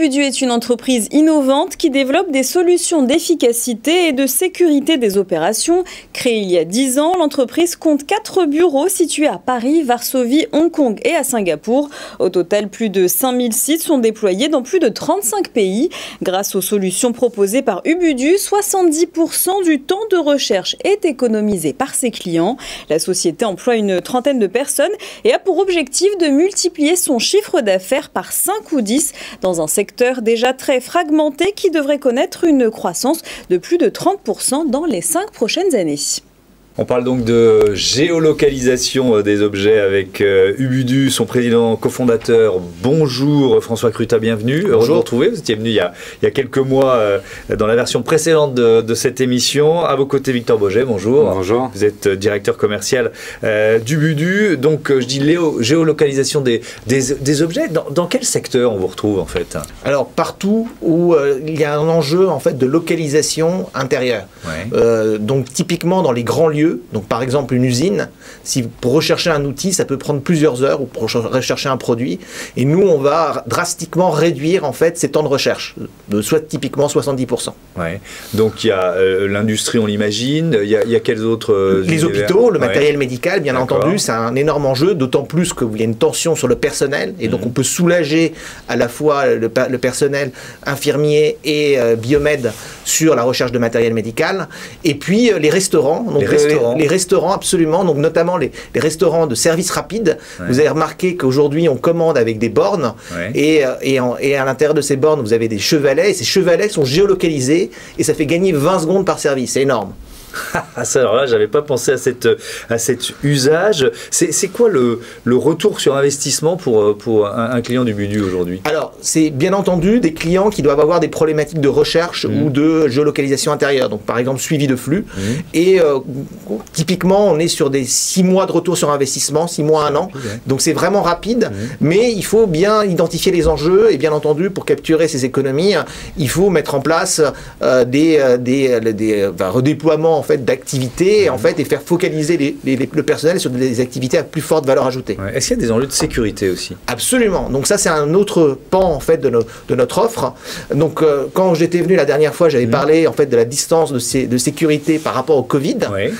Ubudu est une entreprise innovante qui développe des solutions d'efficacité et de sécurité des opérations. Créée il y a 10 ans, l'entreprise compte 4 bureaux situés à Paris, Varsovie, Hong Kong et à Singapour. Au total, plus de 5000 sites sont déployés dans plus de 35 pays. Grâce aux solutions proposées par Ubudu, 70% du temps de recherche est économisé par ses clients. La société emploie une trentaine de personnes et a pour objectif de multiplier son chiffre d'affaires par 5 ou 10 dans un secteur déjà très fragmenté qui devrait connaître une croissance de plus de 30% dans les 5 prochaines années. On parle donc de géolocalisation des objets avec Ubudu, son président cofondateur. Bonjour François Crutat, bienvenue. Heureux de vous retrouver. Vous étiez venu il y a quelques mois dans la version précédente de cette émission. À vos côtés, Victor Boget, bonjour. Bonjour. Vous êtes directeur commercial d'Ubudu. Donc je dis géolocalisation des objets. Dans quel secteur on vous retrouve en fait? Alors partout où il y a un enjeu en fait de localisation intérieure. Ouais. Donc typiquement dans les grands lieux. Donc par exemple une usine, si pour rechercher un outil, ça peut prendre plusieurs heures ou pour rechercher un produit. Et nous, on va drastiquement réduire en fait ces temps de recherche, de soit typiquement 70%. Ouais. Donc il y a l'industrie, on l'imagine. Il y a quels autres les hôpitaux, le matériel médical, bien entendu, c'est un énorme enjeu, d'autant plus qu'il y a une tension sur le personnel. Et donc on peut soulager à la fois le personnel infirmier et biomède sur la recherche de matériel médical. Et puis les restaurants. Donc, les restaurants, absolument, donc notamment les restaurants de services rapides. Ouais. Vous avez remarqué qu'aujourd'hui, on commande avec des bornes, ouais. et à l'intérieur de ces bornes, vous avez des chevalets, et ces chevalets sont géolocalisés, et ça fait gagner 20 secondes par service, c'est énorme. Alors là, j'avais pas pensé à cet usage. C'est quoi le retour sur investissement pour un client d'Ubudu aujourd'hui? Alors, c'est bien entendu des clients qui doivent avoir des problématiques de recherche ou de géolocalisation intérieure. Donc, par exemple, suivi de flux. Et typiquement, on est sur des 6 mois de retour sur investissement, 6 mois, 1 an. Donc, c'est vraiment rapide. Mais il faut bien identifier les enjeux. Et bien entendu, pour capturer ces économies, il faut mettre en place des redéploiements en fait d'activités en fait et faire focaliser le personnel sur des activités à plus forte valeur ajoutée. Ouais. Est-ce qu'il y a des enjeux de sécurité aussi? Absolument. Donc ça c'est un autre pan en fait de notre offre. Donc quand j'étais venu la dernière fois, j'avais parlé en fait de la distance de sécurité par rapport au Covid. Ouais.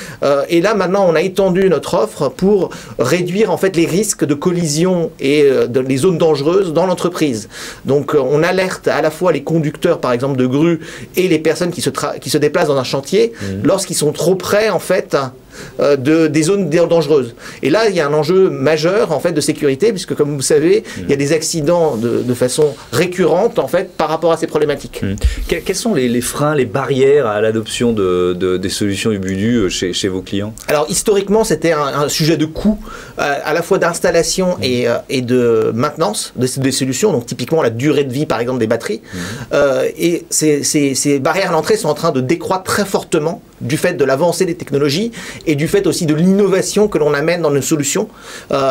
Et là maintenant on a étendu notre offre pour réduire en fait les risques de collision et les zones dangereuses dans l'entreprise. Donc on alerte à la fois les conducteurs par exemple de grues et les personnes qui se déplacent dans un chantier lorsqu'ils sont trop près en fait des zones dangereuses. Et là, il y a un enjeu majeur en fait de sécurité, puisque comme vous savez, il y a des accidents de façon récurrente en fait par rapport à ces problématiques. Quels sont les freins, les barrières à l'adoption des solutions Ubudu chez vos clients? Alors historiquement, c'était un sujet de coût, à la fois d'installation et de maintenance des solutions, donc typiquement la durée de vie par exemple des batteries. Et ces barrières à l'entrée sont en train de décroître très fortement du fait de l'avancée des technologies et du fait aussi de l'innovation que l'on amène dans nos solutions.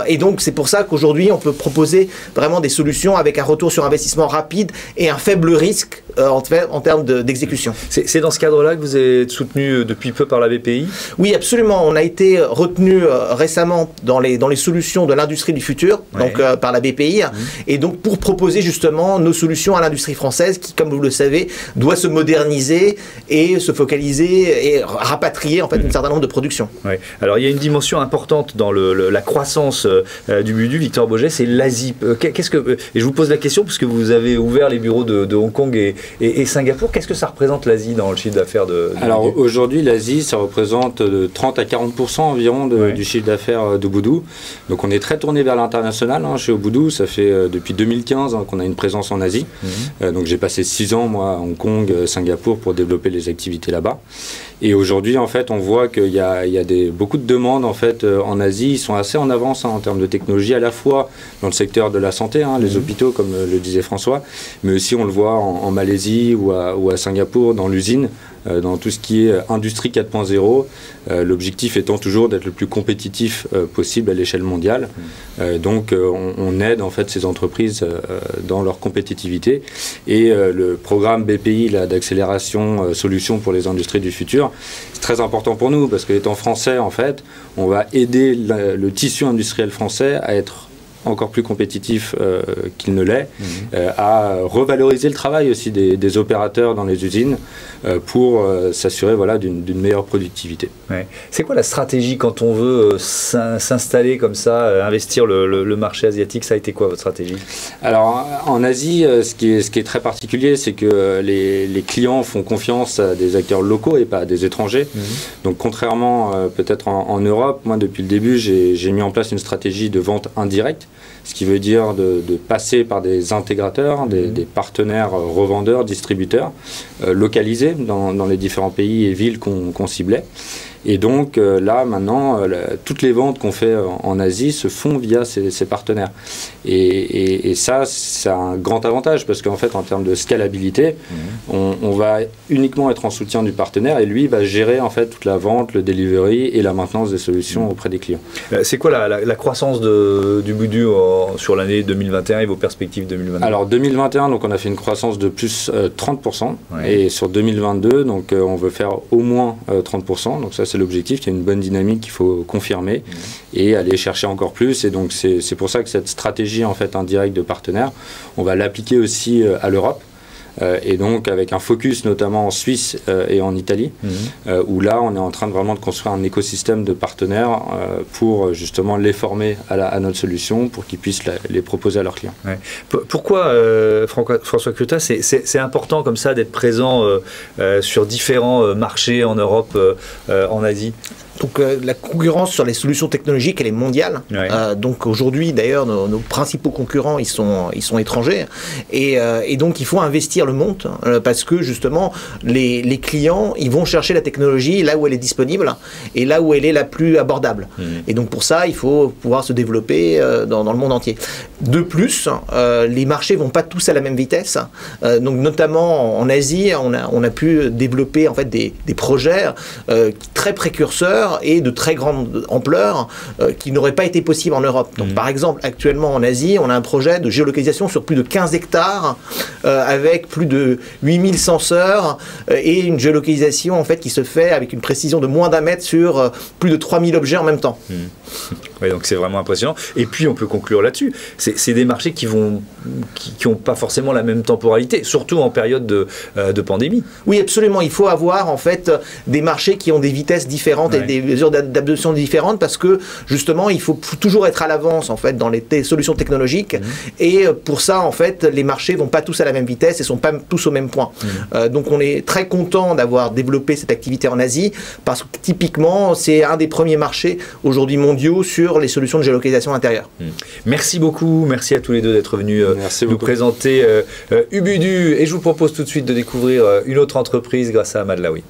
Et donc c'est pour ça qu'aujourd'hui on peut proposer vraiment des solutions avec un retour sur investissement rapide et un faible risque en termes d'exécution. C'est dans ce cadre-là que vous êtes soutenu depuis peu par la BPI? Oui, absolument. On a été retenu récemment dans les solutions de l'industrie du futur, donc par la BPI, et donc pour proposer justement nos solutions à l'industrie française qui, comme vous le savez, doit se moderniser et se focaliser et rapatrier en fait un certain nombre de productions. Ouais. Alors il y a une dimension importante dans la croissance d'Ubudu, Victor Boget, c'est l'Asie. Et je vous pose la question parce que vous avez ouvert les bureaux de Hong Kong et Singapour. Qu'est-ce que ça représente l'Asie dans le chiffre d'affaires d'Ubudu? Alors aujourd'hui, l'Asie, ça représente 30 à 40% environ du chiffre d'affaires d'Ubudu. Donc on est très tourné vers l'international chez Ubudu. Ça fait depuis 2015 qu'on a une présence en Asie. Donc j'ai passé 6 ans moi à Hong Kong, Singapour pour développer les activités là-bas. Et aujourd'hui, en fait, on voit qu'il y a beaucoup de demandes en fait en Asie. Ils sont assez en avance en termes de technologie, à la fois dans le secteur de la santé, les hôpitaux, comme le disait François, mais aussi on le voit en Malaisie ou à Singapour, dans l'usine, dans tout ce qui est industrie 4.0. L'objectif étant toujours d'être le plus compétitif possible à l'échelle mondiale. Donc, on aide en fait ces entreprises dans leur compétitivité. Et le programme BPI d'accélération solutions pour les industries du futur, c'est très important pour nous parce qu'étant français, en fait, on va aider le tissu industriel français à être encore plus compétitif qu'il ne l'est, à revaloriser le travail aussi des opérateurs dans les usines pour s'assurer voilà, d'une meilleure productivité. Ouais. C'est quoi la stratégie quand on veut s'installer comme ça, investir le marché asiatique? Ça a été quoi votre stratégie? Alors en Asie, ce qui est très particulier, c'est que les clients font confiance à des acteurs locaux et pas à des étrangers. Donc contrairement peut-être en Europe, moi depuis le début j'ai mis en place une stratégie de vente indirecte, ce qui veut dire de passer par des intégrateurs, des partenaires revendeurs, distributeurs, localisés dans les différents pays et villes qu'on ciblait. Et donc là, maintenant, toutes les ventes qu'on fait en Asie se font via ces partenaires. Et ça, c'est un grand avantage parce qu'en fait, en termes de scalabilité, on va uniquement être en soutien du partenaire et lui va gérer en fait toute la vente, le delivery et la maintenance des solutions auprès des clients. C'est quoi la croissance du Budu sur l'année 2021 et vos perspectives 2022? Alors 2021, donc on a fait une croissance de plus 30%. Et sur 2022, donc on veut faire au moins 30%. Donc ça, c'est l'objectif, il y a une bonne dynamique qu'il faut confirmer et aller chercher encore plus. Et donc c'est pour ça que cette stratégie en fait indirecte de partenaires, on va l'appliquer aussi à l'Europe. Et donc avec un focus notamment en Suisse et en Italie, où là on est en train de vraiment de construire un écosystème de partenaires pour justement les former à notre solution pour qu'ils puissent les proposer à leurs clients. Ouais. Pourquoi, François Ciotat, c'est important comme ça d'être présent sur différents marchés en Europe, en Asie? Donc la concurrence sur les solutions technologiques, elle est mondiale. Donc aujourd'hui, d'ailleurs, nos principaux concurrents, ils sont étrangers. Et donc il faut investir le monde parce que justement, les clients, ils vont chercher la technologie là où elle est disponible et là où elle est la plus abordable. Et donc pour ça, il faut pouvoir se développer dans le monde entier. De plus, les marchés vont pas tous à la même vitesse. Donc notamment en Asie, on a pu développer en fait des projets très précurseurs et de très grande ampleur qui n'aurait pas été possible en Europe. Donc par exemple, actuellement en Asie, on a un projet de géolocalisation sur plus de 15 hectares avec plus de 8000 senseurs et une géolocalisation en fait qui se fait avec une précision de moins d'1 mètre sur plus de 3000 objets en même temps. Oui, donc c'est vraiment impressionnant. Et puis on peut conclure là-dessus. C'est des marchés qui n'ont pas forcément la même temporalité, surtout en période de pandémie. Oui, absolument. Il faut avoir en fait des marchés qui ont des vitesses différentes et des mesures d'adoption différentes parce que justement il faut toujours être à l'avance en fait dans les solutions technologiques et pour ça en fait les marchés vont pas tous à la même vitesse et sont pas tous au même point. Donc on est très content d'avoir développé cette activité en Asie parce que typiquement c'est un des premiers marchés aujourd'hui mondiaux sur les solutions de géolocalisation intérieure. Merci beaucoup, merci à tous les deux d'être venus nous présenter Ubudu et je vous propose tout de suite de découvrir une autre entreprise grâce à Ahmad Laoui.